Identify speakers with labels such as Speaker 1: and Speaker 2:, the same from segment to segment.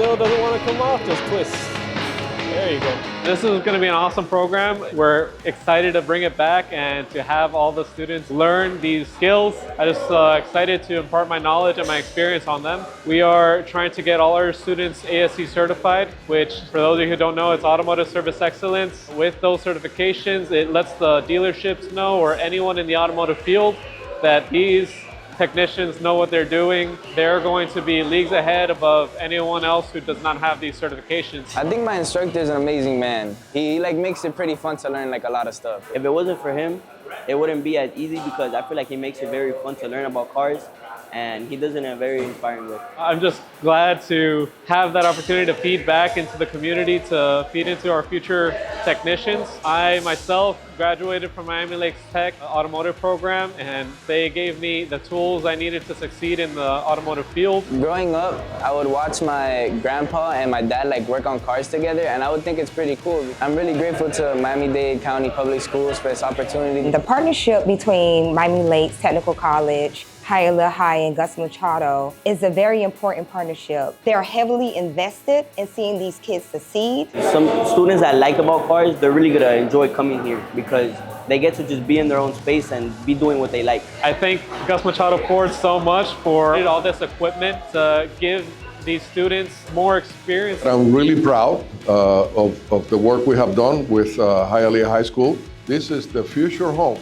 Speaker 1: still doesn't want to come off, just twist. There you go. This is going to be an awesome program. We're excited to bring it back and to have all the students learn these skills. I'm just excited to impart my knowledge and my experience on them. We are trying to get all our students ASE certified, which for those of you who don't know, it's Automotive Service Excellence. With those certifications, it lets the dealerships know or anyone in the automotive field that these technicians know what they're doing. They're going to be leagues ahead above anyone else who does not have these certifications.
Speaker 2: I think my instructor is an amazing man. He makes it pretty fun to learn a lot of stuff.
Speaker 3: If it wasn't for him, it wouldn't be as easy because I feel like he makes it very fun to learn about cars, and he does it in a very inspiring way.
Speaker 1: I'm just glad to have that opportunity to feed back into the community, to feed into our future technicians. I myself graduated from Miami-Dade Tech automotive program, and they gave me the tools I needed to succeed in the automotive field.
Speaker 2: Growing up, I would watch my grandpa and my dad work on cars together, and I would think it's pretty cool. I'm really grateful to Miami-Dade County Public Schools for this opportunity.
Speaker 4: The partnership between Miami-Dade Technical College, Hialeah High, and Gus Machado is a very important partnership. They're heavily invested in seeing these kids succeed.
Speaker 3: Some students that like about cars, they're really gonna enjoy coming here because they get to just be in their own space and be doing what they like.
Speaker 1: I thank Gus Machado Ford so much for all this equipment to give these students more experience.
Speaker 5: I'm really proud of the work we have done with Hialeah High School. This is the future home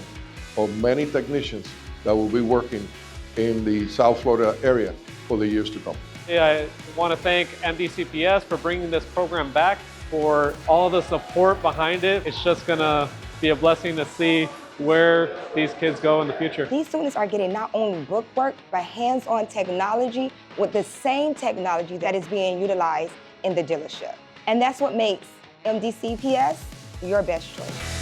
Speaker 5: of many technicians that will be working in the South Florida area for the years to come.
Speaker 1: Yeah, I want to thank MDCPS for bringing this program back, for all the support behind it. It's just going to be a blessing to see where these kids go in the future.
Speaker 4: These students are getting not only book work, but hands-on technology with the same technology that is being utilized in the dealership. And that's what makes MDCPS your best choice.